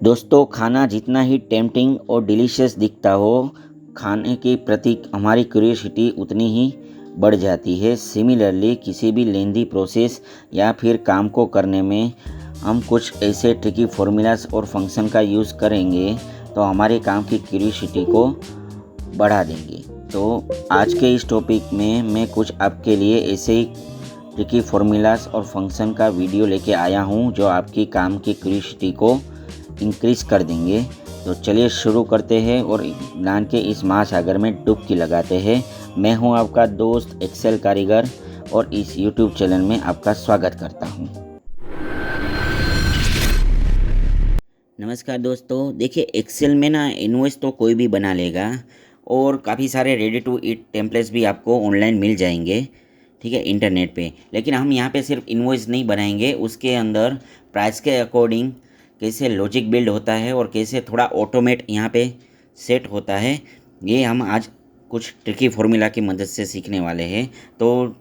दोस्तों, खाना जितना ही टेम्पटिंग और डिलीशियस दिखता हो, खाने के प्रति हमारी क्यूरियोसिटी उतनी ही बढ़ जाती है। सिमिलरली किसी भी लेंदी प्रोसेस या फिर काम को करने में हम कुछ ऐसे ट्रिकी फार्मूलाज और फंक्शन का यूज़ करेंगे तो हमारे काम की क्यूरियोसिटी को बढ़ा देंगे। तो आज के इस टॉपिक में मैं कुछ आपके लिए ऐसे ही ट्रिकी फार्मूलाज और फंक्शन का वीडियो लेके आया हूँ जो आपकी काम की क्यूरियोसिटी को इंक्रीज़ कर देंगे। तो चलिए शुरू करते हैं और ज्ञान के इस महासागर में डुबकी लगाते हैं। मैं हूं आपका दोस्त एक्सेल कारीगर और इस यूट्यूब चैनल में आपका स्वागत करता हूं। नमस्कार दोस्तों, देखिए एक्सेल में ना इनवॉइस तो कोई भी बना लेगा और काफ़ी सारे रेडी टू ईट टेम्पलेट्स भी आपको ऑनलाइन मिल जाएंगे, ठीक है, इंटरनेट पे। लेकिन हम यहाँ पे सिर्फ इनवॉइस नहीं बनाएंगे, उसके अंदर प्राइस के अकॉर्डिंग कैसे लॉजिक बिल्ड होता है और कैसे थोड़ा ऑटोमेट यहाँ पे सेट होता है, ये हम आज कुछ ट्रिकी फार्मूला की मदद से सीखने वाले हैं। तो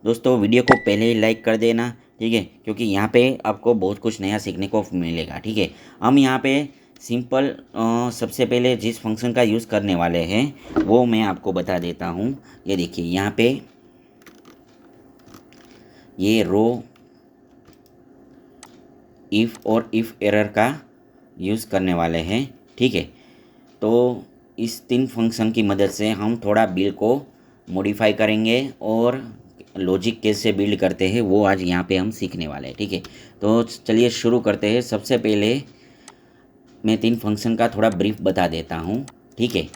दोस्तों, वीडियो को पहले ही लाइक कर देना, ठीक है, क्योंकि यहाँ पे आपको बहुत कुछ नया सीखने को मिलेगा, ठीक है। हम यहाँ पे सिंपल सबसे पहले जिस फंक्शन का यूज़ करने वाले हैं वो मैं आपको बता देता हूँ। ये देखिए, यहाँ पे ये रो इफ़ और इफ़ एरर का यूज़ करने वाले हैं, ठीक है। तो इस तीन फंक्शन की मदद से हम थोड़ा बिल को मॉडिफाई करेंगे और लॉजिक कैसे बिल्ड करते हैं वो आज यहाँ पे हम सीखने वाले हैं, ठीक है। तो चलिए शुरू करते हैं। सबसे पहले मैं तीन फंक्शन का थोड़ा ब्रीफ बता देता हूँ, ठीक है।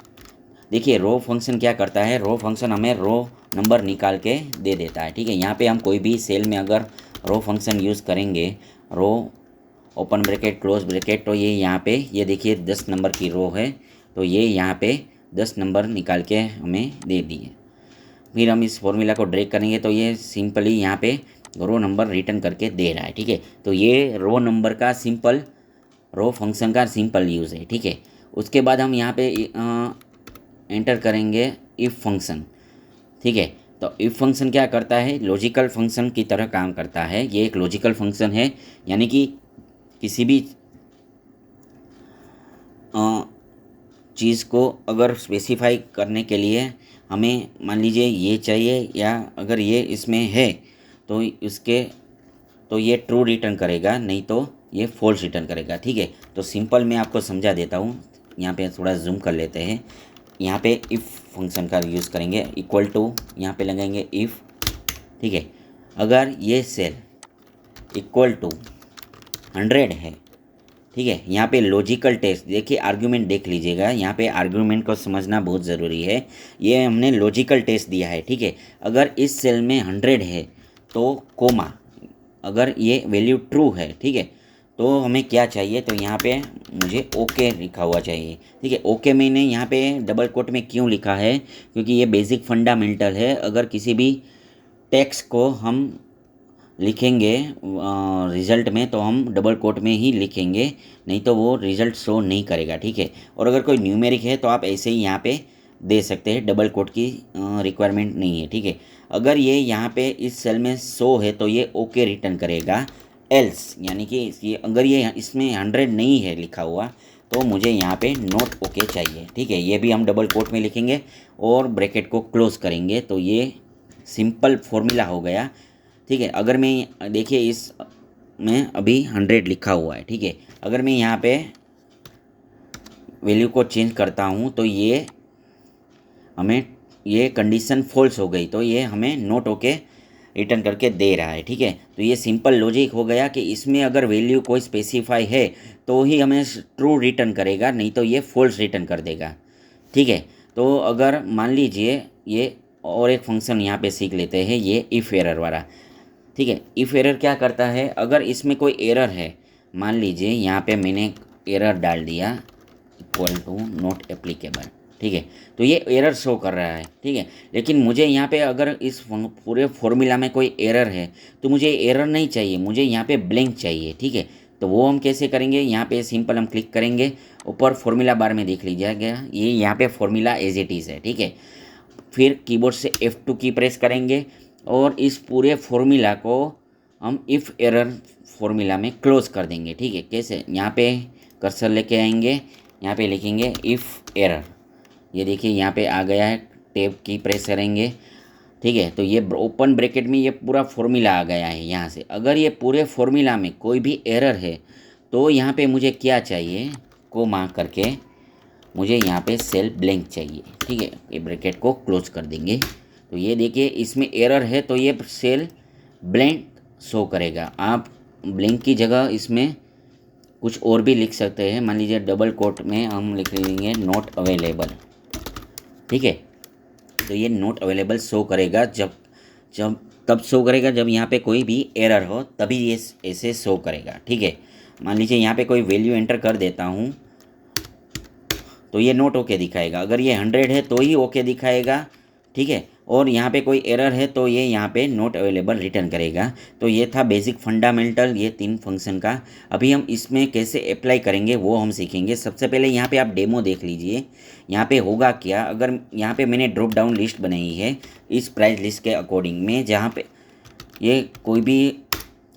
देखिए, रो फंक्शन क्या करता है, रो फंक्शन हमें रो नंबर निकाल के दे देता है, ठीक है। यहाँ पे हम कोई भी सेल में अगर रो फंक्शन यूज़ करेंगे, रो ओपन ब्रैकेट क्लोज ब्रैकेट, तो ये यहाँ पे ये देखिए 10 नंबर की रो है, तो ये यहाँ पे 10 नंबर निकाल के हमें दे दिए। फिर हम इस फॉर्मूला को ड्रैग करेंगे तो ये सिंपली यहाँ पे रो नंबर रिटर्न करके दे रहा है, ठीक है। तो ये रो नंबर का सिंपल रो फंक्शन का सिंपल यूज़ है, ठीक है। उसके बाद हम यहाँ पे एंटर करेंगे इफ़ फंक्शन, ठीक है। तो इफ़ फंक्शन क्या करता है, लॉजिकल फंक्शन की तरह काम करता है। ये एक लॉजिकल फंक्शन है, यानी कि किसी भी चीज़ को अगर स्पेसिफाई करने के लिए हमें मान लीजिए ये चाहिए, या अगर ये इसमें है तो ये ट्रू रिटर्न करेगा, नहीं तो ये फॉल्स रिटर्न करेगा, ठीक है। तो सिंपल मैं आपको समझा देता हूँ। यहाँ पे थोड़ा जूम कर लेते हैं। यहाँ पे इफ़ फंक्शन का यूज़ करेंगे, इक्वल टू यहाँ पे लगाएंगे इफ़, ठीक है। अगर ये सेल इक्वल टू 100 है, ठीक है। यहाँ पे लॉजिकल टेस्ट देखिए, आर्गुमेंट देख लीजिएगा, यहाँ पे आर्गुमेंट को समझना बहुत ज़रूरी है। ये हमने लॉजिकल टेस्ट दिया है, ठीक है। अगर इस सेल में 100 है तो कोमा, अगर ये वैल्यू ट्रू है, ठीक है, तो हमें क्या चाहिए, तो यहाँ पे मुझे ओके लिखा हुआ चाहिए, ठीक है। ओके मैंने यहाँ पे डबल कोट में क्यों लिखा है, क्योंकि ये बेसिक फंडामेंटल है। अगर किसी भी टेक्स्ट को हम लिखेंगे रिज़ल्ट में तो हम डबल कोट में ही लिखेंगे, नहीं तो वो रिज़ल्ट शो नहीं करेगा, ठीक है। और अगर कोई न्यूमेरिक है तो आप ऐसे ही यहाँ पे दे सकते हैं, डबल कोट की रिक्वायरमेंट नहीं है, ठीक है। अगर ये यहाँ पे इस सेल में शो है तो ये ओके रिटर्न करेगा। एल्स यानी कि ये अगर ये इसमें 100 नहीं है लिखा हुआ तो मुझे यहाँ पे नॉट ओके चाहिए, ठीक है। ये भी हम डबल कोट में लिखेंगे और ब्रैकेट को क्लोज करेंगे, तो ये सिंपल फॉर्मूला हो गया, ठीक है। अगर मैं देखिए इस में अभी 100 लिखा हुआ है, ठीक है। अगर मैं यहाँ पे वैल्यू को चेंज करता हूँ तो ये हमें ये कंडीशन फॉल्स हो गई, तो ये हमें नोट ओके रिटर्न करके दे रहा है, ठीक है। तो ये सिंपल लॉजिक हो गया कि इसमें अगर वैल्यू कोई स्पेसिफाई है तो ही हमें ट्रू रिटर्न करेगा, नहीं तो ये फॉल्स रिटर्न कर देगा, ठीक है। तो अगर मान लीजिए ये और एक फंक्शन यहाँ पे सीख लेते हैं, ये इफ़ एरर वाला, ठीक है। इफ़ एरर क्या करता है, अगर इसमें कोई एरर है, मान लीजिए यहाँ पे मैंने एरर डाल दिया इक्वल टू नॉट एप्लीकेबल, ठीक है, तो ये एरर शो कर रहा है, ठीक है। लेकिन मुझे यहाँ पे अगर इस पूरे फॉर्मूला में कोई एरर है तो मुझे एरर नहीं चाहिए, मुझे यहाँ पे ब्लैंक चाहिए, ठीक है। तो वो हम कैसे करेंगे, यहाँ पे सिंपल हम क्लिक करेंगे, ऊपर फॉर्मूला बार में देख लीजिएगा, ये यहाँ पे फॉर्मूला एज इट इज़ है, ठीक है। फिर कीबोर्ड से F2 की प्रेस करेंगे और इस पूरे फॉर्मूला को हम इफ़ एरर फॉर्मूला में क्लोज कर देंगे, ठीक है। कैसे, यहाँ पे कर्सर लेके आएंगे, यहाँ पे लिखेंगे इफ़ एरर। ये देखिए यहाँ पे आ गया है, टैब की प्रेस करेंगे, ठीक है। तो ये ओपन ब्रैकेट में ये पूरा फॉर्मूला आ गया है यहाँ से। अगर ये पूरे फॉर्मूला में कोई भी एरर है तो यहाँ पे मुझे क्या चाहिए, कोमा करके मुझे यहाँ पे सेल ब्लैंक चाहिए, ठीक है। ये ब्रैकेट को क्लोज कर देंगे। तो ये देखिए इसमें एरर है तो ये सेल ब्लैंक शो करेगा। आप ब्लैंक की जगह इसमें कुछ और भी लिख सकते हैं। मान लीजिए डबल कोट में हम लिख लेंगे नॉट अवेलेबल, ठीक है। तो ये नॉट अवेलेबल शो करेगा जब जब तब शो करेगा जब यहाँ पे कोई भी एरर हो, तभी ये ऐसे शो करेगा, ठीक है। मान लीजिए यहाँ पे कोई वैल्यू एंटर कर देता हूँ तो ये नोट ओके दिखाएगा। अगर ये 100 है तो ही ओके दिखाएगा, ठीक है। और यहाँ पे कोई एरर है तो ये यहाँ पे नॉट अवेलेबल रिटर्न करेगा। तो ये था बेसिक फंडामेंटल ये 3 फंक्शन का। अभी हम इसमें कैसे अप्लाई करेंगे वो हम सीखेंगे। सबसे पहले यहाँ पे आप डेमो देख लीजिए। यहाँ पे होगा क्या, अगर यहाँ पे मैंने ड्रॉप डाउन लिस्ट बनाई है इस प्राइस लिस्ट के अकॉर्डिंग में, जहाँ पे ये कोई भी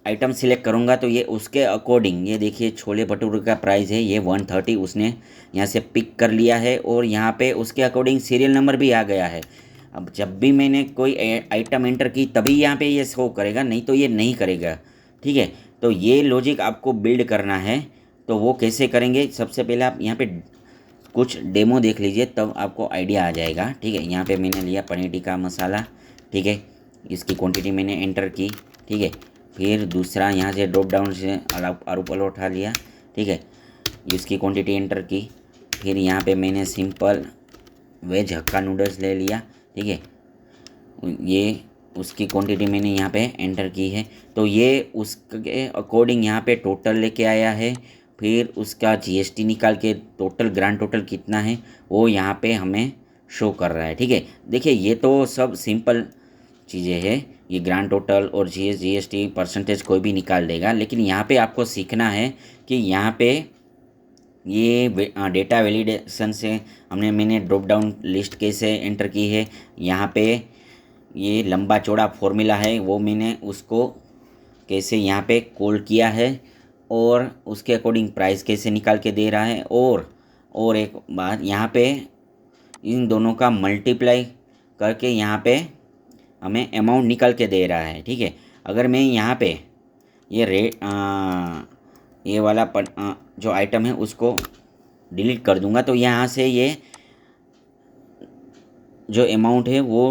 आइटम सिलेक्ट करूँगा तो ये उसके अकॉर्डिंग, ये देखिए छोले भटूरे का प्राइस है ये 130, उसने यहाँ से पिक कर लिया है और यहाँ पे उसके अकॉर्डिंग सीरियल नंबर भी आ गया है। अब जब भी मैंने कोई आइटम एंटर की तभी यहाँ पे ये शो करेगा, नहीं तो ये नहीं करेगा, ठीक है। तो ये लॉजिक आपको बिल्ड करना है। तो वो कैसे करेंगे, सबसे पहले आप यहाँ पे कुछ डेमो देख लीजिए तब आपको आइडिया आ जाएगा, ठीक है। यहाँ पे मैंने लिया पनीर टिक्का मसाला, ठीक है। इसकी क्वांटिटी मैंने एंटर की, ठीक है। फिर दूसरा यहाँ से ड्रॉप डाउन से आलू परोठा लिया, ठीक है। इसकी क्वांटिटी एंटर की। फिर यहाँ पे मैंने सिंपल वेज हक्का नूडल्स ले लिया, ठीक है। ये उसकी क्वांटिटी मैंने यहाँ पे एंटर की है। तो ये उसके अकॉर्डिंग यहाँ पे टोटल लेके आया है। फिर उसका जीएसटी निकाल के टोटल ग्रांड टोटल कितना है वो यहाँ पे हमें शो कर रहा है, ठीक है। देखिए ये तो सब सिंपल चीज़ें हैं, ये ग्रांड टोटल और जीएसटी परसेंटेज कोई भी निकाल देगा। लेकिन यहाँ पे आपको सीखना है कि यहाँ पे ये डेटा वैलिडेशन से मैंने ड्रॉप डाउन लिस्ट कैसे एंटर की है। यहाँ पे ये लंबा चौड़ा फॉर्मूला है वो मैंने उसको कैसे यहाँ पे कॉल किया है और उसके अकॉर्डिंग प्राइस कैसे निकाल के दे रहा है। और एक बात, यहाँ पे इन दोनों का मल्टीप्लाई करके यहाँ पे हमें अमाउंट निकल के दे रहा है, ठीक है। अगर मैं यहाँ पे ये ये वाला जो आइटम है उसको डिलीट कर दूंगा तो यहाँ से ये जो अमाउंट है वो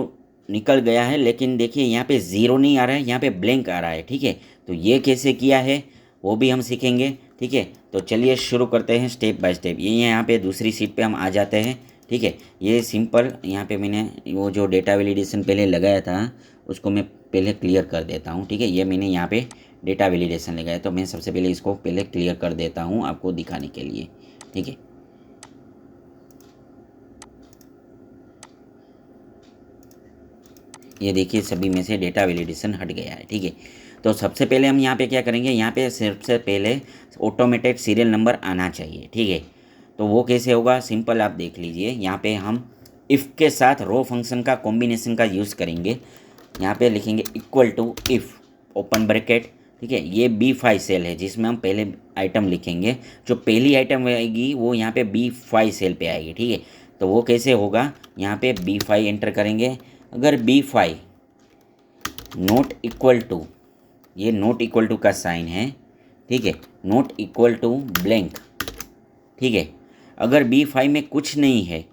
निकल गया है। लेकिन देखिए यहाँ पे ज़ीरो नहीं आ रहा है, यहाँ पे ब्लैंक आ रहा है, ठीक है। तो ये कैसे किया है वो भी हम सीखेंगे, ठीक है। तो चलिए शुरू करते हैं स्टेप बाय स्टेप। ये यहाँ पे दूसरी सीट पे हम आ जाते हैं, ठीक है। ये सिंपल यहाँ पे मैंने वो जो डेटा वैलिडेशन पहले लगाया था उसको मैं पहले क्लियर कर देता हूँ, ठीक है। ये मैंने यहाँ पे डेटा वैलिडेशन लगाया तो मैं सबसे पहले इसको पहले क्लियर कर देता हूँ आपको दिखाने के लिए, ठीक है। ये देखिए सभी में से डेटा वैलिडेशन हट गया है, ठीक है। तो सबसे पहले हम यहाँ पे क्या करेंगे, यहाँ पे सबसे पहले ऑटोमेटेड सीरियल नंबर आना चाहिए, ठीक है। तो वो कैसे होगा, सिंपल आप देख लीजिए। यहाँ पे हम इफ़ के साथ रो फंक्शन का कॉम्बिनेशन का यूज़ करेंगे। यहाँ पे लिखेंगे equal to IF open bracket, ठीक है। ये B5 सेल है जिसमें हम पहले आइटम लिखेंगे। जो पहली आइटम आएगी वो यहाँ पे B5 सेल पे आएगी, ठीक है। तो वो कैसे होगा, यहाँ पे B5 एंटर करेंगे। अगर B5 नॉट इक्वल टू, ये नॉट इक्वल टू का साइन है, ठीक है, नॉट इक्वल टू ब्लैंक, ठीक है। अगर B5 में कुछ नहीं है,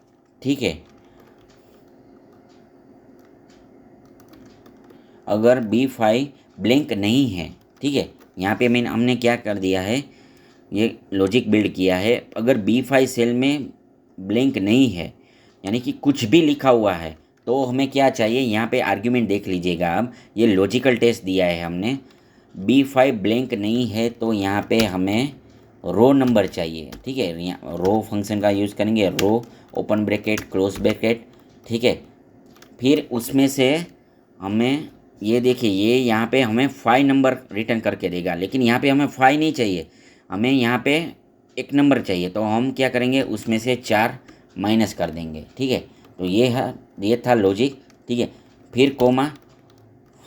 ठीक है, अगर B5 ब्लैंक नहीं है, ठीक है। यहाँ पे हमने क्या कर दिया है, ये लॉजिक बिल्ड किया है। अगर B5 सेल में ब्लैंक नहीं है यानी कि कुछ भी लिखा हुआ है तो हमें क्या चाहिए, यहाँ पे आर्ग्यूमेंट देख लीजिएगा आप। ये लॉजिकल टेस्ट दिया है हमने, B5 ब्लैंक नहीं है तो यहाँ पे हमें रो नंबर चाहिए, ठीक है। यहाँ रो फंक्शन का यूज़ करेंगे, रो ओपन ब्रैकेट क्लोज ब्रैकेट, ठीक है। फिर उसमें से हमें ये देखिए ये यहाँ पे हमें 5 नंबर रिटर्न करके देगा। लेकिन यहाँ पे हमें 5 नहीं चाहिए, हमें यहाँ पे एक नंबर चाहिए। तो हम क्या करेंगे, उसमें से 4 माइनस कर देंगे, ठीक है। तो ये था लॉजिक, ठीक है। फिर कोमा,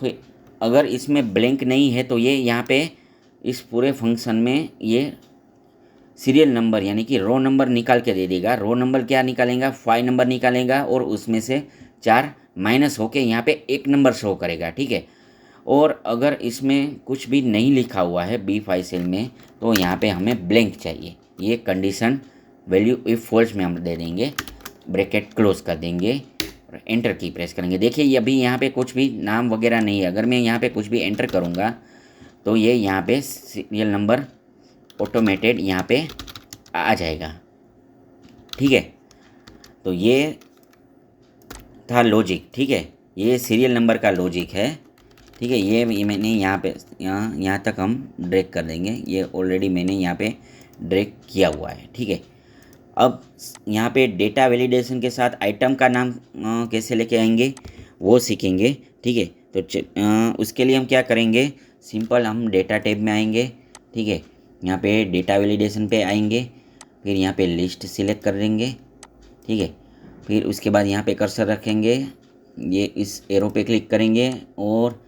फिर अगर इसमें ब्लैंक नहीं है तो ये यहाँ पे इस पूरे फंक्शन में ये सीरियल नंबर यानी कि रो नंबर निकाल के दे देगा। रो नंबर क्या निकालेगा, 5 नंबर निकालेगा और उसमें से 4 माइनस होके यहाँ पे एक नंबर शो करेगा, ठीक है। और अगर इसमें कुछ भी नहीं लिखा हुआ है B5 सेल में तो यहाँ पे हमें ब्लैंक चाहिए। ये कंडीशन वैल्यू इफ फॉल्स में हम दे देंगे, ब्रैकेट क्लोज कर देंगे और एंटर की प्रेस करेंगे। देखिए ये अभी यहाँ पे कुछ भी नाम वगैरह नहीं है। अगर मैं यहाँ पे कुछ भी एंटर करूँगा तो ये यहाँ पे सीरियल नंबर ऑटोमेटेड यहाँ पे आ जाएगा, ठीक है। तो ये था लॉजिक, ठीक है। ये सीरियल नंबर का लॉजिक है, ठीक है। ये मैंने यहाँ पे यहाँ तक हम ड्रैग कर देंगे। ये ऑलरेडी मैंने यहाँ पे ड्रैग किया हुआ है, ठीक है। अब यहाँ पे डेटा वैलिडेशन के साथ आइटम का नाम कैसे लेके आएंगे वो सीखेंगे, ठीक है। तो उसके लिए हम क्या करेंगे, सिंपल हम डेटा टैब में आएंगे, ठीक है। यहाँ पे डेटा वैलिडेशन पे आएंगे, फिर यहाँ पे लिस्ट सिलेक्ट कर देंगे, ठीक है। फिर उसके बाद यहाँ पे कर्सर रखेंगे, ये इस एरो पे क्लिक करेंगे और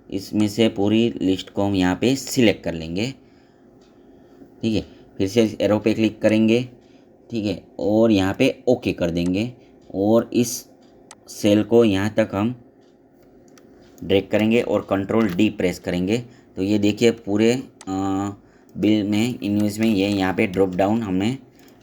इसमें से पूरी लिस्ट को हम यहाँ पे सिलेक्ट कर लेंगे, ठीक है। फिर से एरो पे क्लिक करेंगे, ठीक है, और यहाँ पे ओके कर देंगे और इस सेल को यहाँ तक हम ड्रैग करेंगे और कंट्रोल D प्रेस करेंगे। तो ये देखिए पूरे बिल में इनवॉइस में ये यहाँ पे ड्रॉप डाउन हमने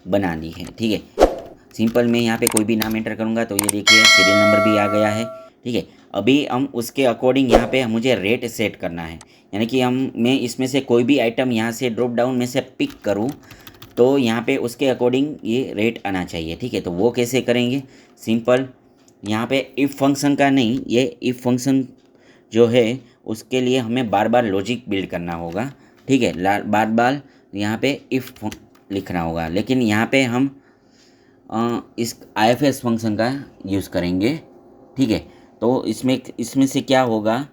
बना दी है, ठीक है। सिंपल मैं यहाँ पे कोई भी नाम एंटर करूँगा तो ये देखिए सीरियल नंबर भी आ गया है, ठीक है। अभी हम उसके अकॉर्डिंग यहाँ पे मुझे रेट सेट करना है, यानी कि मैं इसमें से कोई भी आइटम यहाँ से ड्रॉप डाउन में से पिक करूँ तो यहाँ पे उसके अकॉर्डिंग ये रेट आना चाहिए, ठीक है। तो वो कैसे करेंगे, सिंपल यहाँ पे इफ़ फंक्शन का नहीं, ये इफ़ फंक्शन जो है उसके लिए हमें बार बार लॉजिक बिल्ड करना होगा, ठीक है। बार बार यहाँ पे इफ़ लिखना होगा, लेकिन यहाँ पे हम इस IFS फंक्शन का यूज़ करेंगे, ठीक है। तो इसमें से क्या होगा,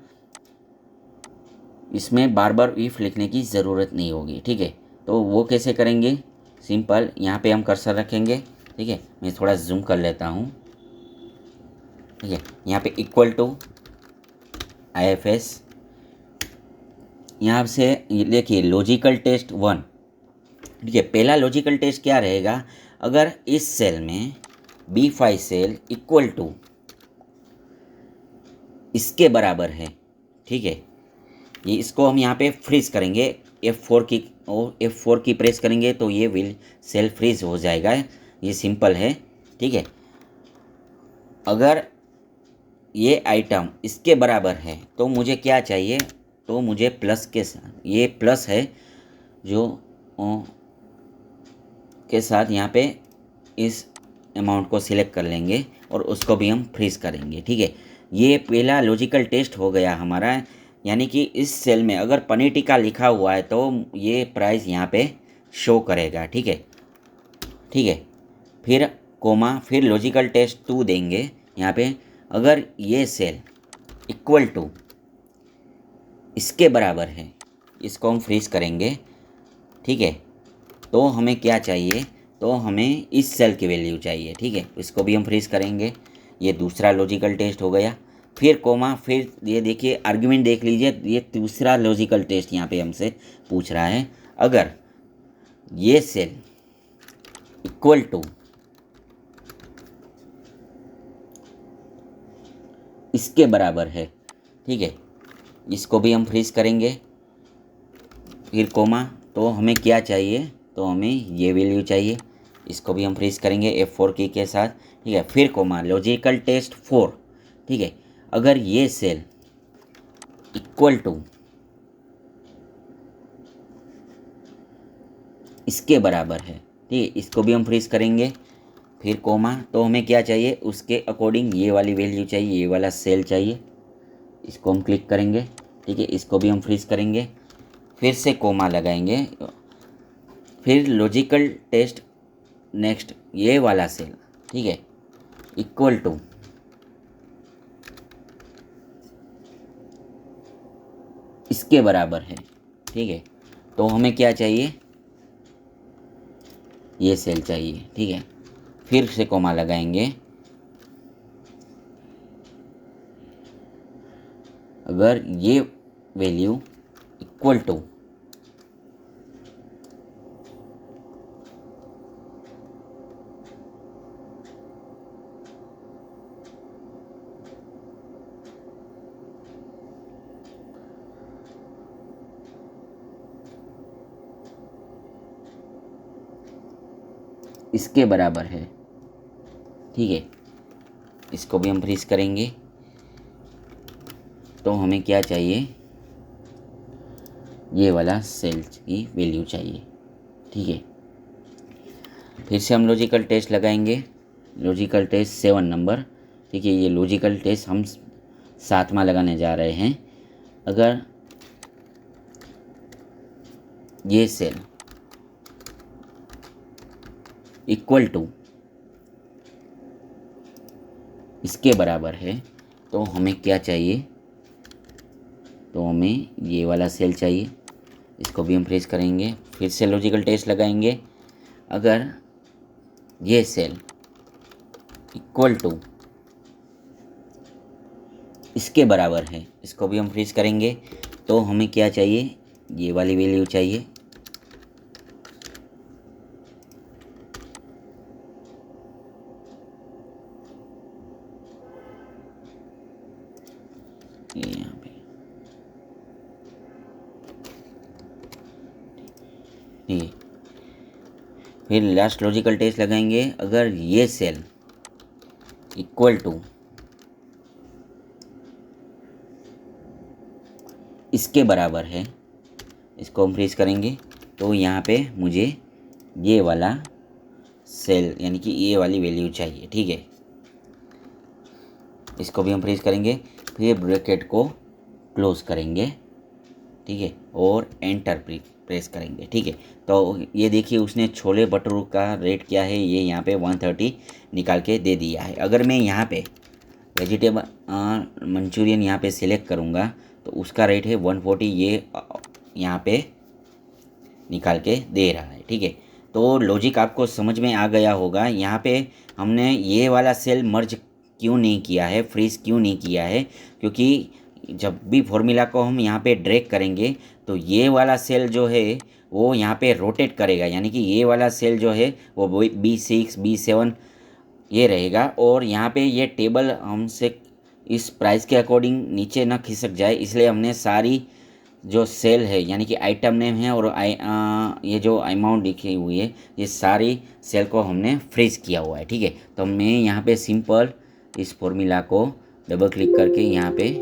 इसमें बार बार इफ़ लिखने की ज़रूरत नहीं होगी, ठीक है। तो वो कैसे करेंगे, सिंपल यहाँ पे हम कर्सर रखेंगे, ठीक है। मैं थोड़ा जूम कर लेता हूँ, ठीक है। यहाँ पे इक्वल टू IFS, यहाँ से देखिए लॉजिकल टेस्ट 1, ठीक है। पहला लॉजिकल टेस्ट क्या रहेगा, अगर इस सेल में B5 सेल इक्वल टू इसके बराबर है, ठीक है। ये इसको हम यहाँ पे फ्रीज करेंगे, F4 की प्रेस करेंगे तो ये विल सेल फ्रीज हो जाएगा। ये सिंपल है, ठीक है। अगर ये आइटम इसके बराबर है तो मुझे क्या चाहिए, तो मुझे प्लस के साथ, ये प्लस है जो के साथ यहाँ पे इस अमाउंट को सिलेक्ट कर लेंगे और उसको भी हम फ्रीज करेंगे, ठीक है। ये पहला लॉजिकल टेस्ट हो गया हमारा, यानी कि इस सेल में अगर पनीर टिक्का लिखा हुआ है तो ये प्राइस यहाँ पे शो करेगा, ठीक है, ठीक है। फिर कोमा, फिर लॉजिकल टेस्ट 2 देंगे यहाँ पे, अगर ये सेल इक्वल टू इसके बराबर है, इसको हम फ्रीज करेंगे, ठीक है। तो हमें क्या चाहिए, तो हमें इस सेल की वैल्यू चाहिए, ठीक है। इसको भी हम फ्रीज करेंगे। ये दूसरा लॉजिकल टेस्ट हो गया। फिर कोमा, फिर ये देखिए आर्ग्यूमेंट देख लीजिए, ये दूसरा लॉजिकल टेस्ट यहाँ पे हमसे पूछ रहा है, अगर ये सेल इक्वल टू इसके बराबर है, ठीक है। इसको भी हम फ्रीज करेंगे, फिर कोमा, तो हमें क्या चाहिए, तो हमें ये वैल्यू चाहिए, इसको भी हम फ्रीज करेंगे F4 की के साथ, ठीक है। फिर कोमा, लॉजिकल टेस्ट 4, ठीक है। अगर ये सेल इक्वल टू इसके बराबर है, ठीक है, इसको भी हम फ्रीज करेंगे। फिर कोमा, तो हमें क्या चाहिए, उसके अकॉर्डिंग ये वाली वैल्यू चाहिए, ये वाला सेल चाहिए, इसको हम क्लिक करेंगे, ठीक है। इसको भी हम फ्रीज करेंगे, फिर से कोमा लगाएंगे, फिर लॉजिकल टेस्ट नेक्स्ट ये वाला सेल, ठीक है, इक्वल टू इसके बराबर है, ठीक है। तो हमें क्या चाहिए, ये सेल चाहिए, ठीक है। फिर से कोमा लगाएंगे, अगर ये वैल्यू इक्वल टू इसके बराबर है, ठीक है। इसको भी हम फ्रीज करेंगे। तो हमें क्या चाहिए, ये वाला सेल की वैल्यू चाहिए, ठीक है। फिर से हम लॉजिकल टेस्ट लगाएंगे, लॉजिकल टेस्ट 7 नंबर, ठीक है। ये लॉजिकल टेस्ट हम 7वां लगाने जा रहे हैं। अगर ये सेल इक्वल टू इसके बराबर है तो हमें क्या चाहिए, तो हमें ये वाला सेल चाहिए। इसको भी हम फ्रीज करेंगे। फिर से लॉजिकल टेस्ट लगाएंगे। अगर ये सेल इक्वल टू इसके बराबर है, इसको भी हम फ्रीज करेंगे। तो हमें क्या चाहिए, ये वाली वैल्यू चाहिए। ये यहाँ पे, ठीक है। फिर लास्ट लॉजिकल टेस्ट लगाएंगे। अगर ये सेल इक्वल टू इसके बराबर है, इसको हम फ्रीज करेंगे। तो यहाँ पे मुझे ये वाला सेल यानी कि ये वाली वैल्यू चाहिए, ठीक है। इसको भी हम फ्रीज करेंगे। फिर ब्रैकेट को क्लोज करेंगे, ठीक है, और एंटर प्रेस करेंगे, ठीक है। तो ये देखिए उसने छोले भटूरे का रेट क्या है, ये यहाँ पे 130 निकाल के दे दिया है। अगर मैं यहाँ पे वेजिटेबल मंचूरियन यहाँ पे सिलेक्ट करूँगा तो उसका रेट है 140, ये यहाँ पे निकाल के दे रहा है, ठीक है। तो लॉजिक आपको समझ में आ गया होगा। यहाँ पे हमने ये वाला सेल मर्ज क्यों नहीं किया है, फ्रीज क्यों नहीं किया है, क्योंकि जब भी फॉर्मूला को हम यहाँ पे ड्रैग करेंगे तो ये वाला सेल जो है वो यहाँ पे रोटेट करेगा, यानी कि ये वाला सेल जो है वो B6 B7 ये रहेगा। और यहाँ पे ये टेबल हमसे इस प्राइस के अकॉर्डिंग नीचे ना खिसक जाए, इसलिए हमने सारी जो सेल है यानी कि आइटम नेम है और ये जो अमाउंट लिखी हुई है ये सारी सेल को हमने फ्रीज किया हुआ है, ठीक है। तो मैं यहाँ पे सिंपल इस फॉर्मूला को डबल क्लिक करके यहाँ पे,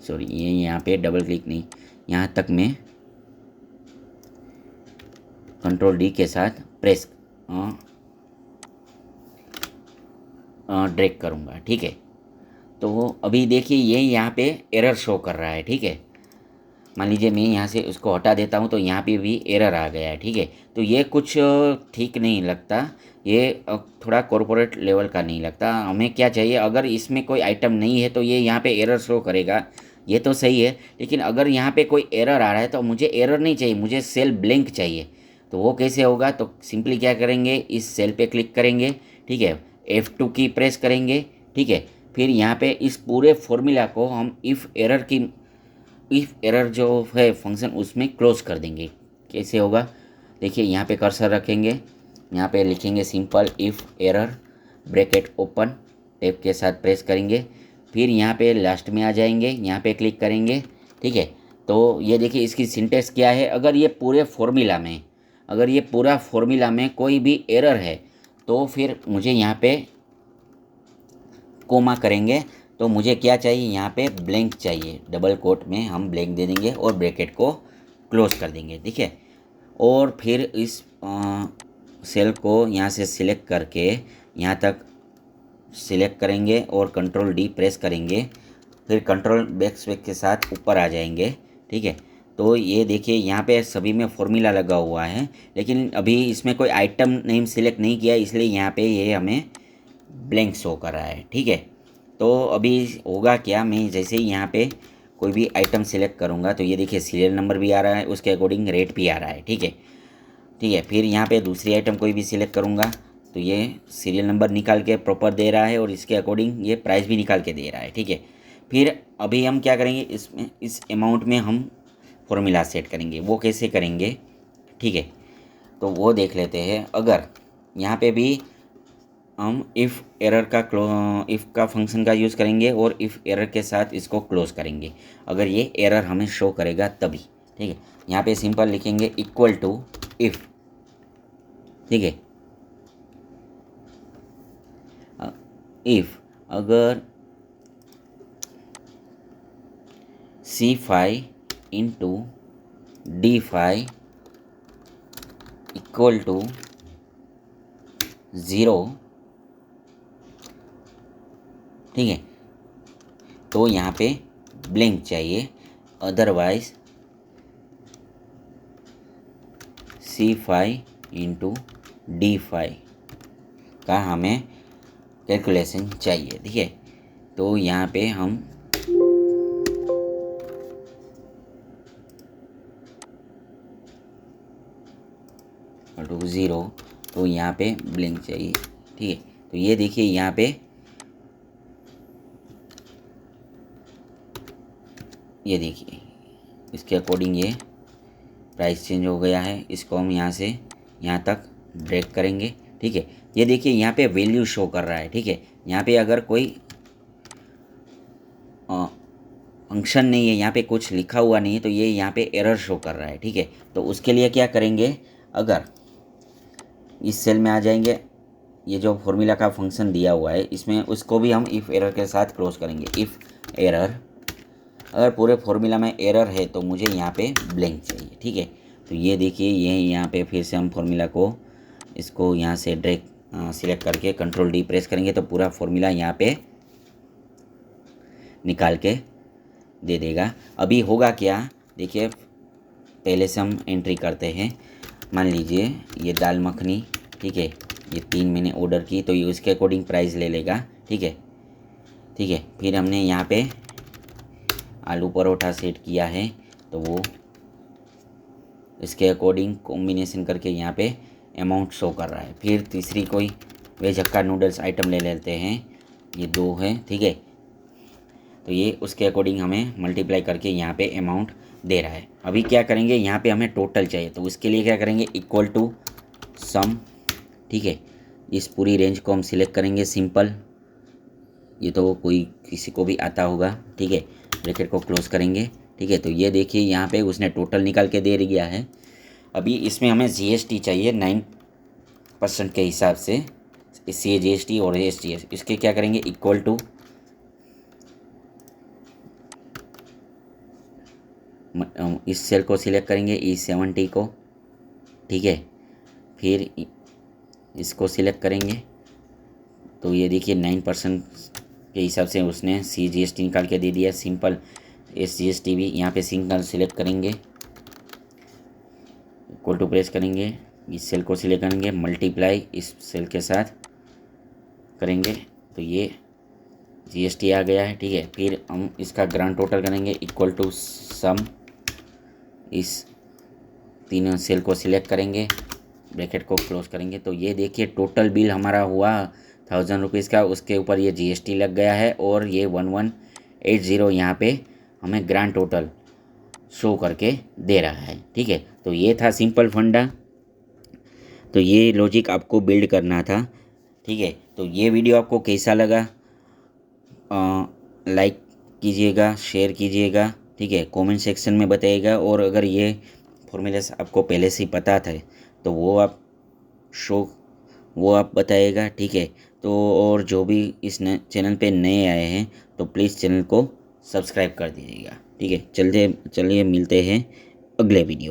सॉरी ये यहाँ पे डबल क्लिक नहीं, यहाँ तक मैं कंट्रोल डी के साथ प्रेस ड्रैग करूँगा, ठीक है। तो अभी देखिए ये यहाँ पे एरर शो कर रहा है, ठीक है। मान लीजिए मैं यहाँ से उसको हटा देता हूँ तो यहाँ पे भी एरर आ गया है, ठीक है। तो ये कुछ ठीक नहीं लगता, ये थोड़ा कॉरपोरेट लेवल का नहीं लगता। हमें क्या चाहिए, अगर इसमें कोई आइटम नहीं है तो ये यहाँ पे एरर शो करेगा, ये तो सही है। लेकिन अगर यहाँ पे कोई एरर आ रहा है तो मुझे एरर नहीं चाहिए, मुझे सेल ब्लैंक चाहिए। तो वो कैसे होगा, तो सिंपली क्या करेंगे, इस सेल पे क्लिक करेंगे, ठीक है, F2 की प्रेस करेंगे, ठीक है। फिर यहाँ पे इस पूरे फॉर्मूला को हम इफ़ एरर जो है फंक्शन उसमें क्लोज कर देंगे। कैसे होगा, देखिए यहाँ पे कर्सर रखेंगे, यहाँ पे लिखेंगे simple if error bracket open, tab के साथ प्रेस करेंगे। फिर यहाँ पे लास्ट में आ जाएंगे, यहाँ पे क्लिक करेंगे, ठीक है। तो ये देखिए इसकी सिंटेक्स क्या है, अगर ये पूरे फॉर्मूला में कोई भी एरर है तो फिर मुझे यहाँ पे कोमा करेंगे। तो मुझे क्या चाहिए, यहाँ पे ब्लैंक चाहिए, डबल कोट में हम ब्लैंक दे देंगे और ब्रैकेट को क्लोज कर देंगे, ठीक है। और फिर इस सेल को यहाँ से सिलेक्ट करके यहाँ तक सिलेक्ट करेंगे और कंट्रोल डी प्रेस करेंगे। फिर कंट्रोल बैक के साथ ऊपर आ जाएंगे, ठीक है। तो ये देखिए यहाँ पे सभी में फॉर्मूला लगा हुआ है, लेकिन अभी इसमें कोई आइटम नेम सिलेक्ट नहीं किया, इसलिए यहाँ पे ये हमें ब्लैंक शो कर रहा है, ठीक है। तो अभी होगा क्या, मैं जैसे ही यहाँ पे कोई भी आइटम सिलेक्ट करूँगा तो ये देखिए सीरियल नंबर भी आ रहा है, उसके अकॉर्डिंग रेट भी आ रहा है, ठीक है, ठीक है। फिर यहाँ पे दूसरी आइटम कोई भी सिलेक्ट करूँगा तो ये सीरियल नंबर निकाल के प्रॉपर दे रहा है और इसके अकॉर्डिंग ये प्राइस भी निकाल के दे रहा है, ठीक है। फिर अभी हम क्या करेंगे, इसमें इस अमाउंट में हम फॉर्मूला सेट करेंगे। वो कैसे करेंगे, ठीक है, तो वो देख लेते हैं। अगर यहाँ पे भी हम इफ़ का फंक्शन का यूज़ करेंगे और इफ़ एरर के साथ इसको क्लोज करेंगे, अगर ये एरर हमें शो करेगा तभी, ठीक है। यहाँ पे सिंपल लिखेंगे इक्वल टू इफ़ ठीक है। इफ़ अगर C5 into D5 equal to 0, ठीक है, तो यहाँ पे ब्लैंक चाहिए, अदरवाइज C5 इंटू D5 का हमें कैलकुलेशन चाहिए, ठीक है। तो यहाँ पे हम टू 0, तो यहाँ पे ब्लैंक चाहिए, ठीक है। तो ये देखिए यहाँ पे ये देखिए इसके अकॉर्डिंग ये प्राइस चेंज हो गया है। इसको हम यहाँ से यहाँ तक ब्रेक करेंगे, ठीक है। ये देखिए यहाँ पे वैल्यू शो कर रहा है, ठीक है। यहाँ पे अगर कोई फंक्शन नहीं है, यहाँ पे कुछ लिखा हुआ नहीं है, तो ये यहाँ पे एरर शो कर रहा है, ठीक है। तो उसके लिए क्या करेंगे, अगर इस सेल में आ जाएंगे, ये जो फॉर्मूला का फंक्शन दिया हुआ है इसमें उसको भी हम इफ़ एरर के साथ क्लोज करेंगे। इफ़ एरर, अगर पूरे फॉर्मूला में एरर है तो मुझे यहाँ पे ब्लैंक चाहिए, ठीक है। तो ये देखिए ये यहाँ पे फिर से हम फॉर्मूला को इसको यहाँ से डायरेक्ट सिलेक्ट करके कंट्रोल डी प्रेस करेंगे तो पूरा फॉर्मूला यहाँ पे निकाल के दे देगा। अभी होगा क्या, देखिए पहले से हम एंट्री करते हैं। मान लीजिए ये दाल मखनी, ठीक है, ये 3 मैंने ऑर्डर की, तो ये उसके अकॉर्डिंग प्राइस ले लेगा, ठीक है, ठीक है। फिर हमने यहाँ पे आलू परोठा सेट किया है, तो वो इसके अकॉर्डिंग कॉम्बिनेशन करके यहाँ पे अमाउंट शो कर रहा है। फिर तीसरी कोई वेज हक्का नूडल्स आइटम ले लेते हैं, ये 2 है, ठीक है। तो ये उसके अकॉर्डिंग हमें मल्टीप्लाई करके यहाँ पे अमाउंट दे रहा है। अभी क्या करेंगे, यहाँ पे हमें टोटल चाहिए, तो उसके लिए क्या करेंगे, इक्वल टू सम, ठीक है। इस पूरी रेंज को हम सिलेक्ट करेंगे, सिंपल, ये तो कोई किसी को भी आता होगा, ठीक है। ब्रैकेट को क्लोज करेंगे, ठीक है। तो ये देखिए यहाँ पे उसने टोटल निकाल के दे दिया है। अभी इसमें हमें GST चाहिए 9% के हिसाब से, इससे GST और STS, इसके क्या करेंगे, इक्वल टू इस सेल को सिलेक्ट करेंगे E70 को, ठीक है। फिर इसको सिलेक्ट करेंगे, तो ये देखिए 9% के हिसाब से उसने CGST निकाल के दे दिया। सिंपल SGST भी यहाँ पे सिंगल सिलेक्ट करेंगे, इक्वल टू प्रेस करेंगे, इस सेल को सिलेक्ट करेंगे, मल्टीप्लाई इस सेल के साथ करेंगे, तो ये GST आ गया है, ठीक है। फिर हम इसका ग्रांड टोटल करेंगे, इक्वल टू सम, इस तीनों सेल को सिलेक्ट करेंगे, ब्रैकेट को क्लोज करेंगे। तो ये देखिए टोटल बिल हमारा हुआ 1000 रुपीज़ का, उसके ऊपर ये GST लग गया है और ये 1180 यहाँ पे हमें ग्रांड टोटल शो करके दे रहा है, ठीक है। तो ये था सिंपल फंडा, तो ये लॉजिक आपको बिल्ड करना था, ठीक है। तो ये वीडियो आपको कैसा लगा, लाइक कीजिएगा, शेयर कीजिएगा, ठीक है, कमेंट सेक्शन में बताइएगा। और अगर ये फॉर्मूलास आपको पहले से ही पता था तो वो आप बताइएगा, ठीक है। तो और जो भी इस चैनल पे नए आए हैं तो प्लीज़ चैनल को सब्सक्राइब कर दीजिएगा, ठीक है। चलिए मिलते हैं अगले वीडियो।